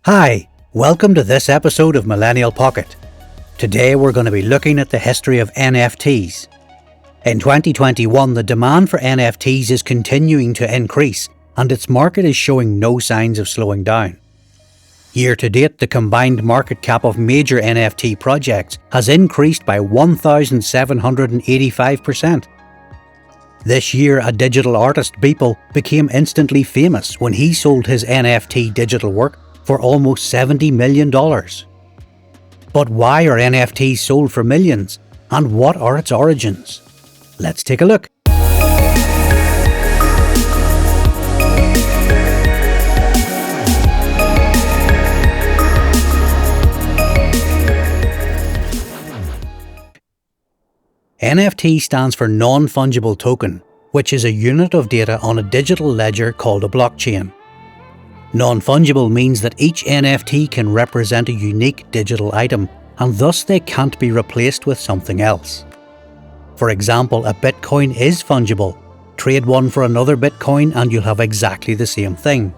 Hi, welcome to this episode of Millennial Pocket. Today we're going to be looking at the history of NFTs. In 2021, the demand for NFTs is continuing to increase, and its market is showing no signs of slowing down. Year to date, the combined market cap of major NFT projects has increased by 1,785%. This year, a digital artist, Beeple, became instantly famous when he sold his NFT digital work for almost $70 million. But why are NFTs sold for millions, and what are its origins? Let's take a look. NFT stands for non-fungible token, which is a unit of data on a digital ledger called a blockchain. Non-fungible means that each NFT can represent a unique digital item, and thus they can't be replaced with something else. For example, a Bitcoin is fungible. Trade one for another Bitcoin and you'll have exactly the same thing.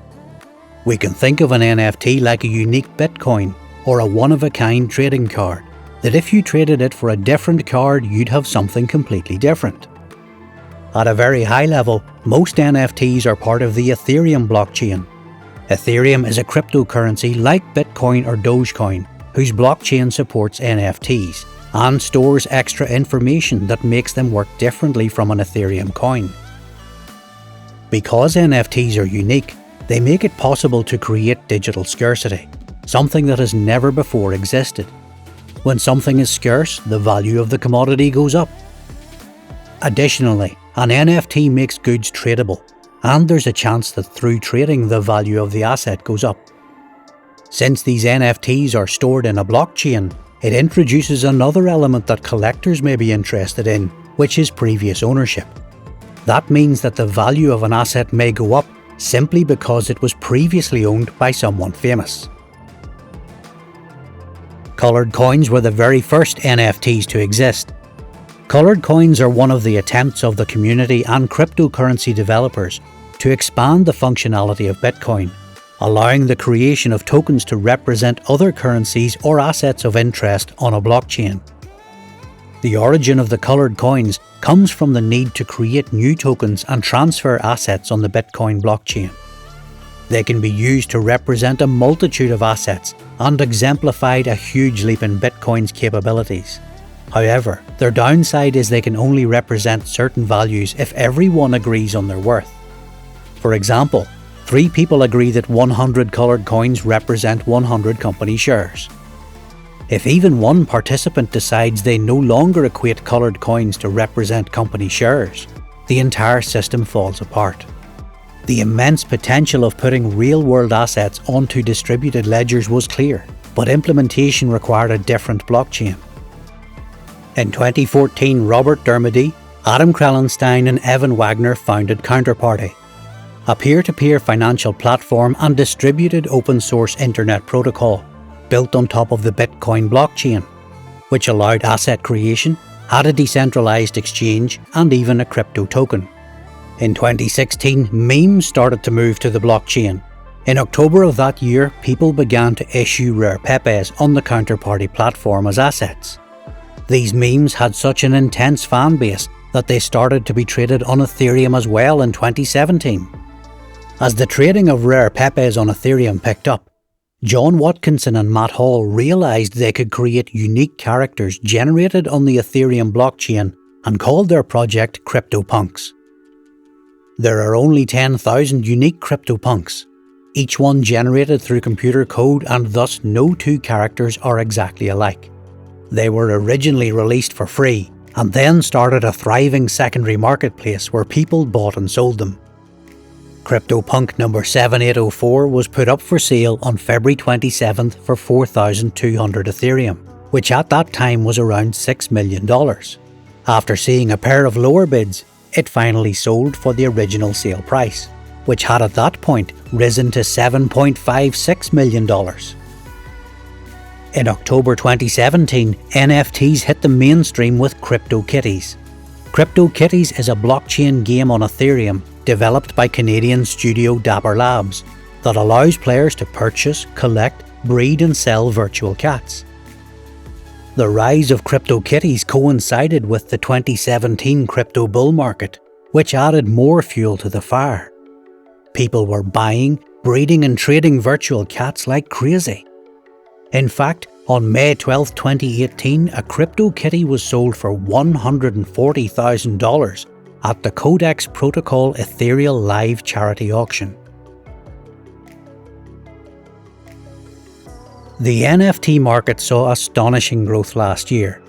We can think of an NFT like a unique Bitcoin or a one-of-a-kind trading card, that if you traded it for a different card, you'd have something completely different. At a very high level, most NFTs are part of the Ethereum blockchain. Ethereum is a cryptocurrency like Bitcoin or Dogecoin, whose blockchain supports NFTs and stores extra information that makes them work differently from an Ethereum coin. Because NFTs are unique, they make it possible to create digital scarcity, something that has never before existed. When something is scarce, the value of the commodity goes up. Additionally, an NFT makes goods tradable, and there's a chance that through trading the value of the asset goes up. Since these NFTs are stored in a blockchain, it introduces another element that collectors may be interested in, which is previous ownership. That means that the value of an asset may go up simply because it was previously owned by someone famous. Colored coins were the very first NFTs to exist. Colored coins are one of the attempts of the community and cryptocurrency developers to expand the functionality of Bitcoin, allowing the creation of tokens to represent other currencies or assets of interest on a blockchain. The origin of the colored coins comes from the need to create new tokens and transfer assets on the Bitcoin blockchain. They can be used to represent a multitude of assets and exemplified a huge leap in Bitcoin's capabilities. However, their downside is they can only represent certain values if everyone agrees on their worth. For example, 3 people agree that 100 colored coins represent 100 company shares. If even one participant decides they no longer equate colored coins to represent company shares, the entire system falls apart. The immense potential of putting real-world assets onto distributed ledgers was clear, but implementation required a different blockchain. In 2014, Robert Dermody, Adam Krellenstein and Evan Wagner founded Counterparty, a peer-to-peer financial platform and distributed open-source internet protocol built on top of the Bitcoin blockchain, which allowed asset creation, had a decentralized exchange, and even a crypto token. In 2016, memes started to move to the blockchain. In October of that year, people began to issue rare pepes on the Counterparty platform as assets. These memes had such an intense fan base that they started to be traded on Ethereum as well in 2017. As the trading of rare pepes on Ethereum picked up, John Watkinson and Matt Hall realized they could create unique characters generated on the Ethereum blockchain and called their project CryptoPunks. There are only 10,000 unique CryptoPunks, each one generated through computer code, and thus no two characters are exactly alike. They were originally released for free and then started a thriving secondary marketplace where people bought and sold them. CryptoPunk number 7804 was put up for sale on February 27th for 4,200 Ethereum, which at that time was around $6 million. After seeing a pair of lower bids, it finally sold for the original sale price, which had at that point risen to $7.56 million. In October 2017, NFTs hit the mainstream with CryptoKitties. CryptoKitties is a blockchain game on Ethereum developed by Canadian studio Dapper Labs that allows players to purchase, collect, breed and sell virtual cats. The rise of CryptoKitties coincided with the 2017 crypto bull market, which added more fuel to the fire. People were buying, breeding and trading virtual cats like crazy. In fact, on May 12, 2018, a CryptoKitty was sold for $140,000 at the Codex Protocol Ethereal Live charity auction. The NFT market saw astonishing growth last year,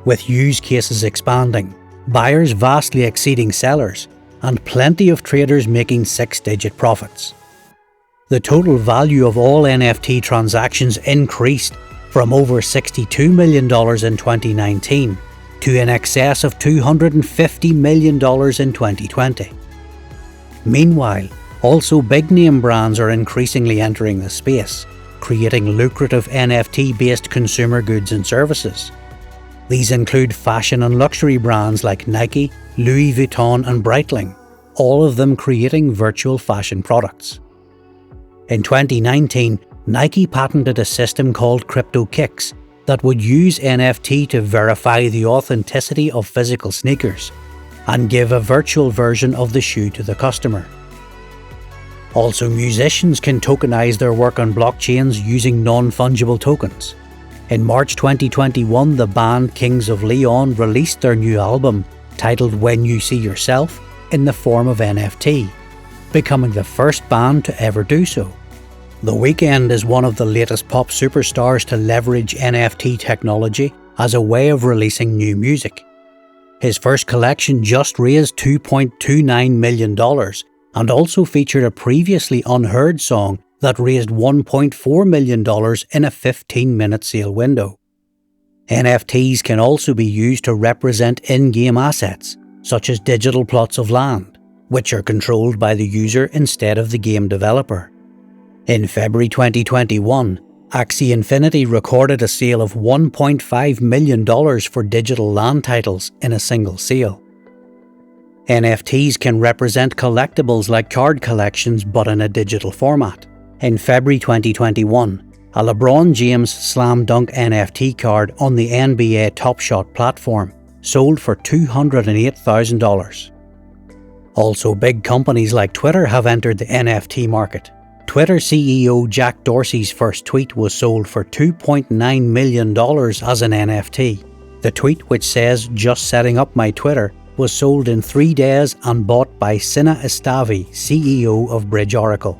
with use cases expanding, buyers vastly exceeding sellers, and plenty of traders making six-digit profits. The total value of all NFT transactions increased from over $62 million in 2019 to in excess of $250 million in 2020. Meanwhile, also big-name brands are increasingly entering the space, creating lucrative NFT-based consumer goods and services. These include fashion and luxury brands like Nike, Louis Vuitton and Breitling, all of them creating virtual fashion products. In 2019, Nike patented a system called CryptoKicks that would use NFT to verify the authenticity of physical sneakers and give a virtual version of the shoe to the customer. Also, musicians can tokenize their work on blockchains using non-fungible tokens. In March 2021, the band Kings of Leon released their new album, titled When You See Yourself, in the form of NFT, becoming the first band to ever do so. The Weeknd is one of the latest pop superstars to leverage NFT technology as a way of releasing new music. His first collection just raised $2.29 million and also featured a previously unheard song that raised $1.4 million in a 15-minute sale window. NFTs can also be used to represent in-game assets, such as digital plots of land, which are controlled by the user instead of the game developer. In February 2021, Axie Infinity recorded a sale of $1.5 million for digital land titles in a single sale. NFTs can represent collectibles like card collections but in a digital format. In February 2021, a LeBron James Slam Dunk NFT card on the NBA Top Shot platform sold for $208,000. Also, big companies like Twitter have entered the NFT market. Twitter CEO Jack Dorsey's first tweet was sold for $2.9 million as an NFT. The tweet, which says, "Just setting up my Twitter," was sold in 3 days and bought by Sina Estavi, CEO of Bridge Oracle.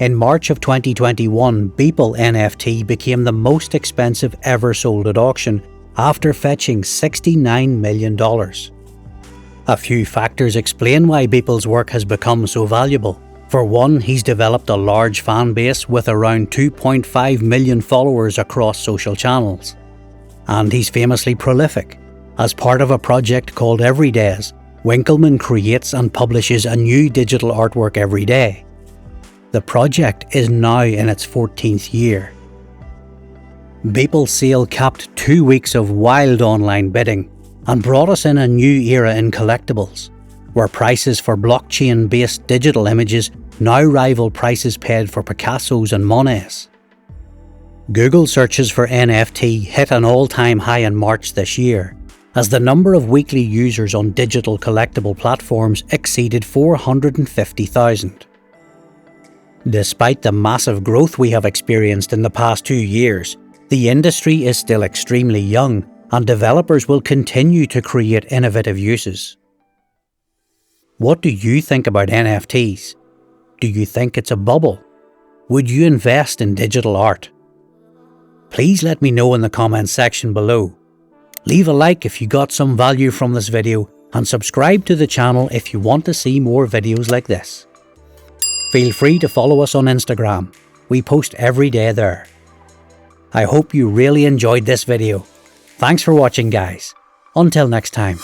In March of 2021, Beeple NFT became the most expensive ever sold at auction after fetching $69 million. A few factors explain why Beeple's work has become so valuable. For one, he's developed a large fan base with around 2.5 million followers across social channels. And he's famously prolific. As part of a project called Everydays, Winkleman creates and publishes a new digital artwork every day. The project is now in its 14th year. Beeple's sale capped 2 weeks of wild online bidding and brought us in a new era in collectibles, where prices for blockchain-based digital images now rival prices paid for Picassos and Monets. Google searches for NFT hit an all-time high in March this year, as the number of weekly users on digital collectible platforms exceeded 450,000. Despite the massive growth we have experienced in the past 2 years, the industry is still extremely young, and developers will continue to create innovative uses. What do you think about NFTs? Do you think it's a bubble? Would you invest in digital art? Please let me know in the comments section below. Leave a like if you got some value from this video, and subscribe to the channel if you want to see more videos like this. Feel free to follow us on Instagram. We post every day there. I hope you really enjoyed this video. Thanks for watching, guys. Until next time.